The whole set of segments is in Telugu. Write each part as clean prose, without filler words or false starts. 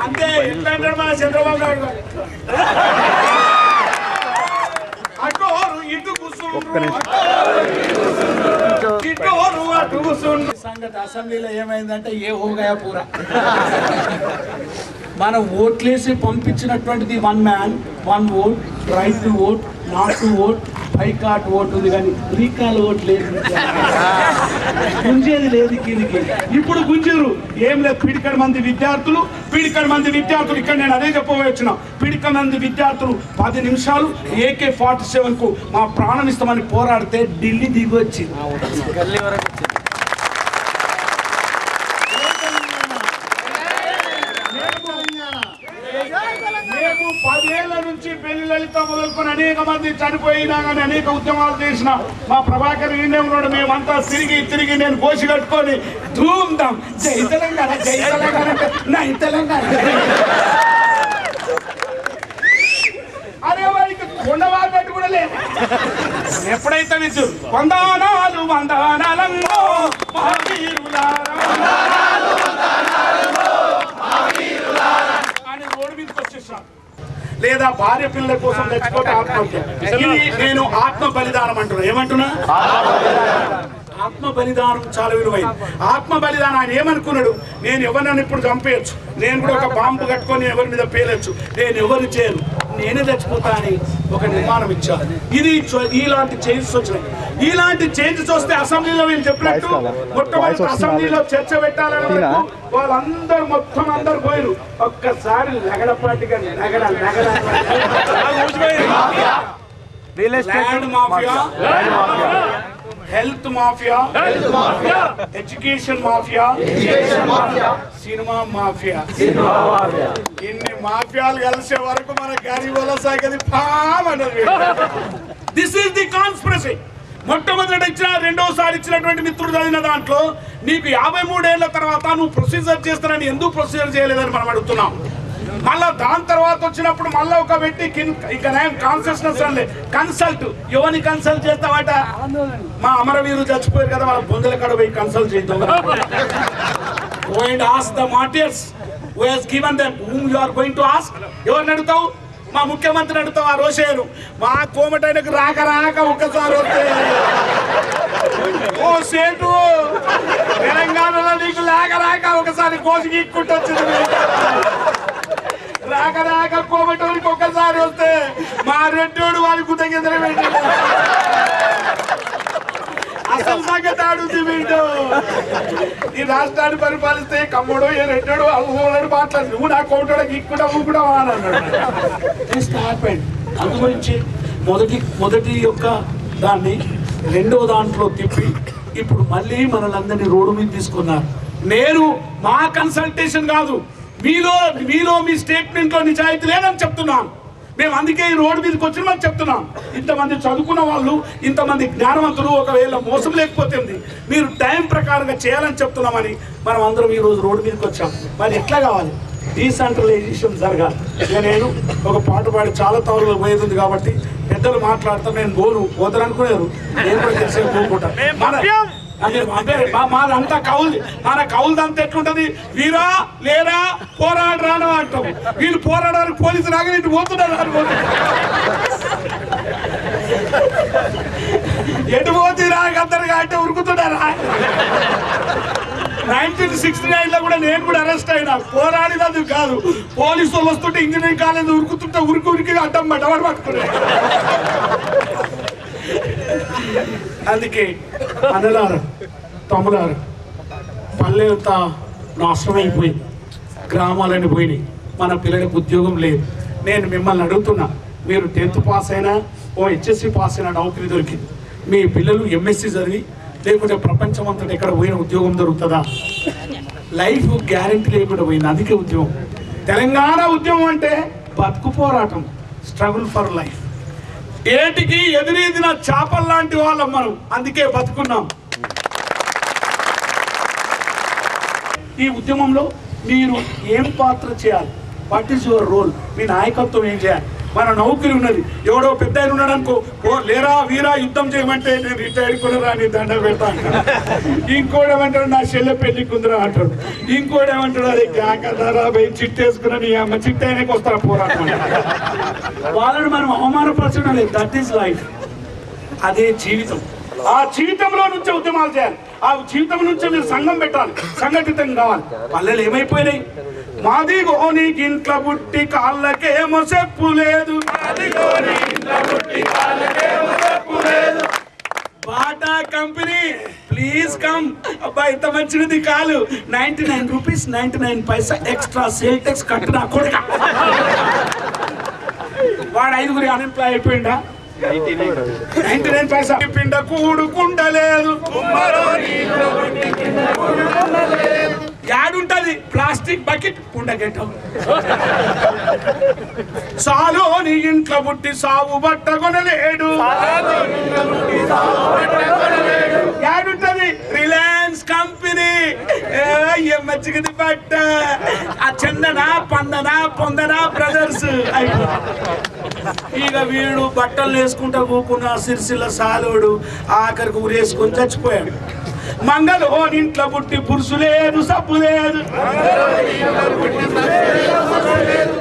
అంతే ఎట్లా అంటాడు మన చంద్రబాబు నాయుడు అటోరు ఇటు కూర్చుండ్రు ఇటోరు అటు కూర్చుండ్రు. సంగతి అసెంబ్లీలో ఏమైందంటే ఏ హోగా పూరా మనం ఓట్లేసి పంపించినటువంటిది 1 man 1 vote, right to vote, not to vote, boycott vote ఉంది కానీ రీకాల్ ఓట్ లేదు, గుంజేది లేదు కిందికి. ఇప్పుడు గుంజరు ఏం లేదు. పిడికడి మంది విద్యార్థులు ఇక్కడ నేను అదే చెప్పవచ్చిన. పిడికడి మంది విద్యార్థులు 10 నిమిషాలు AK-47 కు మా ప్రాణం ఇస్తామని పోరాడితే ఢిల్లీ దిగొచ్చి మేము 10 ఏళ్ల నుంచి పెళ్లి లలిత మొదలుకొని అనేక మంది చనిపోయినా కానీ అనేక ఉద్యమాలు చేసిన మా ప్రభాకర్ ఈయనే ఉన్నాడు. మేమంతా తిరిగి నేను కోసి కట్టుకొని ధూమ్దాం జై తెలంగాణ నై తెలంగాణ. అరే వారికి కొండవాగట్టు కూడా లేదు. ఎప్పుడైతే విద్యు వందనాలు వందనాలంగో అని రోడ్డు మీదకి వచ్చేసాను. లేదా భార్య పిల్లల కోసం చచ్చిపోతే ఆత్మహత్య. ఇది నేను ఆత్మ బలిదానం అంటున్నా. ఏమంటున్నా? ఆత్మ బలిదానం చాలా విలువైంది. ఆత్మ బలిదానం ఆయన ఏమనుకున్నాడు, నేను ఎవరినైనా ఇప్పుడు చంపేయచ్చు, నేను కూడా ఒక బాంబు కట్టుకొని ఎవరి మీద పేలొచ్చు, నేను ఎవరు చేయను, నేనే చచ్చిపోతా అని ఒక నిర్మాణం ఇచ్చారు. ఇది ఇలాంటి చేంజెస్ వచ్చినాయి. ఇలాంటి చేంజెస్ వస్తే అసెంబ్లీలో వీళ్ళు చెప్పినట్టు మొట్టమొదటి అసెంబ్లీలో చర్చ పెట్టాలని వాళ్ళందరూ మొత్తం అందరు పోయారు. ఒక్కసారి లగడపాటిగా land mafia, health mafia, education mafia, cinema mafia, ఇన్ని మాఫియాలు కలిసే వరకు మన గరీబుల సాగది పామ్ అన్నది. This is the conspiracy. మొట్టమొదటి ఇచ్చిన రెండోసారి ఇచ్చినటువంటి మిత్రుడు చదివిన దాంట్లో నీకు 53 ఏళ్ల తర్వాత నువ్వు ప్రొసీజర్ చేస్తానని ఎందుకు ప్రొసీజర్ చేయలేదని మనం అడుగుతున్నాం. మళ్ళా దాని తర్వాత వచ్చినప్పుడు మళ్ళీ ఒక వ్యక్తి ఇంకా నేను కాన్సెషనల్స్ అనలే, కన్సల్ట్. ఎవరిని కన్సల్ట్ చేస్తావట? మా అమరవీరులు చచ్చిపోయారు కదా, వాళ్ళ బొందల కాడ పోయి కన్సల్ట్ చేద్దాం. Go and ask the martyrs who has given them. Whom you are going to ask? ఎవరిని అడుగుతావు? మా ముఖ్యమంత్రిని అడుగుతావు. ఆ రోజేరు మా కోమటైనకు రాక ఒక్కసారి వస్తే ఓ సేటు తెలంగాణలో నీకు రాక ఒకసారి కోసి గీక్కుంటూ వచ్చింది. రాక కోమటోనికి ఒక్కసారి వస్తే మా రెడ్డోడు వారి కుతగెందర పెట్టి అసలు సంగతి ఆడుతుంది. వీడు ఈ రాష్ట్రాన్ని పరిపాలిస్తే కమ్మడు ఏ రెడ్డోడు అవ్వడు మాట్లాడు, నువ్వు నా కోమటోడ గీక్కుంటా కూడా అని అన్నాడు. అందు గురించి మొదటి యొక్క దాన్ని రెండో దాంట్లో తిప్పి ఇప్పుడు మళ్ళీ మనల్ని రోడ్డు మీద తీసుకున్నారు. నేను మా కన్సల్టేషన్ కాదు, మీలో మీ స్టేట్మెంట్ లో నిజాయితీ లేదని చెప్తున్నాను. మేము అందుకే ఈ రోడ్డు మీదకి వచ్చినామని చెప్తున్నాం. ఇంతమంది చదువుకున్న వాళ్ళు, ఇంతమంది జ్ఞానవంతులు, ఒకవేళ మోసం లేకపోతే మీరు టైం ప్రకారంగా చేయాలని చెప్తున్నామని మనం అందరం ఈ రోజు రోడ్డు మీదకి వచ్చాం. మరి ఎట్లా కావాలి? డీసెంట్రలైజేషన్ జరగాలి. నేను ఒక పాట పాడి చాలా తవరలో పోయేది కాబట్టి పెద్దలు మాట్లాడతాం, నేను పోతారనుకున్నారు. నేను కూడా తెలిసే పోకుంటా. మాదంతా కౌలు, మన కౌలుదంతా ఎట్లుంటది? వీరా లేరా పోరాడరాను అంటాం. వీళ్ళు పోరాడడానికి పోలీసు రాగా ఇటు పోతున్నారు అనుకోండి. ఎటు పోతే రాగద్దరుగా అంటే ఉరుకుతున్నారా? 1969లో కూడా నేను కూడా అరెస్ట్ అయినా. పోరాడినది కాదు, పోలీసు వాళ్ళు వస్తుంటే ఇంజనీరింగ్ కాలేజ్ ఉరుకుతుంటే ఉరికి అడ్డం బట్టవాడు పట్టుకున్నాడు. అందుకే అన్నలారు తమ్ములారు, పల్లె అంతా నాశనం అయిపోయింది, గ్రామాలన్నీ పోయినాయి, మన పిల్లలకు ఉద్యోగం లేదు. నేను మిమ్మల్ని అడుగుతున్నా, మీరు 10th పాస్ అయినా ఓ HSC పాస్ అయినా నౌకరీ దొరికింది, మీ పిల్లలు MSc చదివి లేకుంటే ప్రపంచం అంతటా ఎక్కడ పోయిన ఉద్యోగం దొరుకుతుందా? లైఫ్ గ్యారెంటీ లేకుండా పోయింది. అందుకే ఉద్యోగం, తెలంగాణ ఉద్యమం అంటే బతుకు పోరాటం, స్ట్రగుల్ ఫర్ లైఫ్. ఏటికి ఎదురీదిన చేపల లాంటి వాళ్ళం మనం, అందుకే బతుకున్నాం. ఈ ఉద్యమంలో మీరు ఏం పాత్ర చేయాలి? What is your role? మీ నాయకత్వం ఏం చేయాలి? మన నౌకరి ఉన్నది. ఎవడో పెద్ద ఆయన ఉన్నాడు అనుకో, ఓ లేరా వీరా యుద్ధం చేయమంటే నేను రిటైర్డ్ కూడా రాని దండ పెడతాను. ఇంకోటి ఏమంటాడు నా చెల్లె పెళ్లి కుందరా అంటాడు. ఇంకోటి ఏమంటాడు అరే క్యాకదారా పోయి చిట్టేసుకున్నా నీ అమ్మ చిట్ట అయినాకి వస్తారా పోరాటం. వాళ్ళని మనం అవమానపరచడం లేదు. That is life. అదే జీవితం. ఆ జీవితంలో నుంచే ఉద్యమాలు చేయాలి. ఆ జీవితం నుంచే మీరు సంఘం పెట్టాలి, సంఘటితం కావాలి. పల్లెలు ఏమైపోయినాయి? మాదిగో నీకు ఇంట్లో పుట్టి కాళ్ళకేమో చెప్పు లేదు, బాటా కంపెనీ ప్లీజ్ కమ్. అబ్బా ఇంత మంచిది కాలు. 99 రూపీస్ 99 పైసా ఎక్స్ట్రా సేల్ టెక్స్ కట్టినా కొడుక. వాడు 5 అన్ఎంప్లాయ్ అయిపోయిందా? 99 పైసా పిండ కూడుకుండలేదు. యాడుంటది ప్లాస్టిక్ బకెట్ కుండగెట్టం. సాలో నీ ఇంట్లో పుట్టి సాగు బట్ట కొనలేడు. యాడుంటది రిలయన్స్ కంపెనీ మంచిది బట్ట. ఆ చందన పందన పొందన బ్రదర్స్. ఇక వీడు బట్టలు వేసుకుంటా కూకున్న సిరిసిల్ల సాలోడు ఆఖరికి ఊరేసుకొని చచ్చిపోయాడు. మంగళో ఇంట్లో పుట్టి పురుషు లేదు సబ్బు లేదు.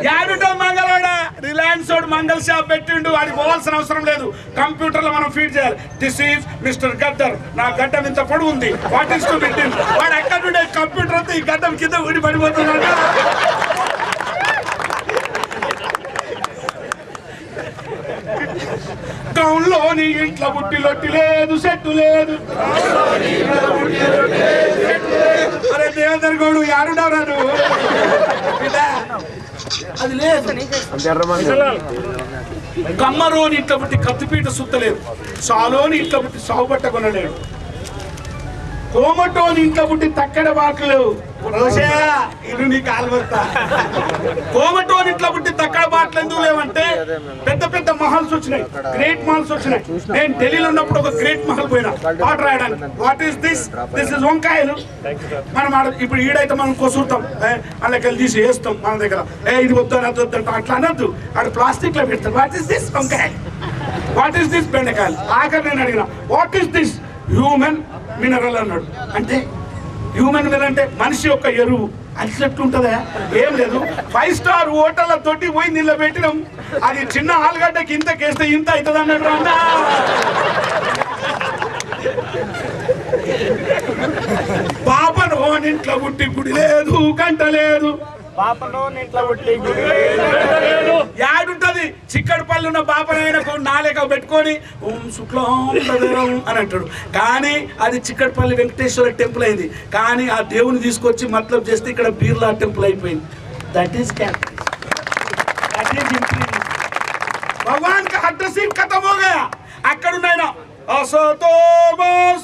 యాడుంటో మంగళోడా? రిలయన్స్ వాడు మంగళ షాప్ పెట్టిండు. వాడికి పోవాల్సిన అవసరం లేదు. కంప్యూటర్ లో మనం ఫీడ్ చేయాలి. This is mister Gaddar. నా గడ్డం ఇంత పొడవు ఉంది. What is to bitten. వాడు ఎక్కడ నుండే కంప్యూటర్ అంతా ఈ గడ్డం కింద ఊడి పడిపోతున్నాడు. టౌన్లో నీ ఇంట్లో పుట్టి లొట్టి లేదు సెట్టు లేదు. అరే దేవేందర్ గౌడు యాడున్నారా నువ్వు? అది లేదు. కమ్మరోని ఇంట్లో పుట్టి కత్తిపీట సుత్తలేదు. సాలోని ఇంట్లో పుట్టి సాగు పట్ట కొనలేడు. కోమటోని ఇంట్లో పుట్టి తక్కడ బాటలు ఇల్లు నీకు ఆల్వస్తా. కోమటోని ఇంట్లో పుట్టి తక్కడ బాటలు ఎందుకు లేవంటే పెద్ద పెద్ద మహల్స్ వచ్చినాయి, గ్రేట్ మహల్స్ వచ్చినాయి. నేను ఢిల్లీలో ఉన్నప్పుడు ఒక గ్రేట్ మహల్ పోయినా పాట రాయడానికి. What is this? This is వంకాయలు. మనం ఇప్పుడు ఈడైతే మనం కొసురుతాం, వాళ్ళకి తీసి వేస్తాం మన దగ్గర. ఇది వద్దు అది వద్దు అట్లా అనొద్దు. అక్కడ ప్లాస్టిక్ లో పెడతారు. What is this? వంకాయ. What is this? బెండకాయలు. ఆఖరి నేను అడిగిన what is this? Human mineral అన్నాడు. అంటే హ్యూమన్ మినరల్ అంటే మనిషి యొక్క ఎరువు. అట్లెట్లుంటుందా? ఏం లేదు. 5 స్టార్ హోటళ్ళ తోటి పోయి నీళ్ళ పెట్టినాం. అది చిన్న ఆలుగడ్డకి ఇంత కేస్తే ఇంత అవుతుంది అన్నాడు. అన్నా పాపను ఇంట్లో పుట్టి గుడి లేదు గంట లేదు. యాడుంటది? చిక్కడపల్లి ఉన్న బాపనైనకు నాలేక పెట్టుకొని ఓం శుక్లం అని అంటాడు. కానీ అది చిక్కడపల్లి వెంకటేశ్వర టెంపుల్ అయింది. కానీ ఆ దేవుని తీసుకొచ్చి మతలబ్ చేస్తే ఇక్కడ బిర్లా టెంపుల్ అయిపోయింది. That is capital. That is implement. భగవాన్ కా అడ్రస్ ఖతం హో గయా. అక్కడున్నాయన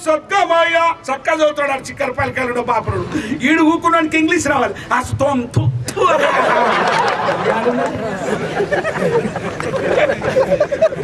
సద్గమయ చక్కగా చదువుతాడు. చిక్కరపల్లి కలుడు బాపరుడు. ఈడు ఊకున్నానికి ఇంగ్లీష్ రావాలి. అస్తం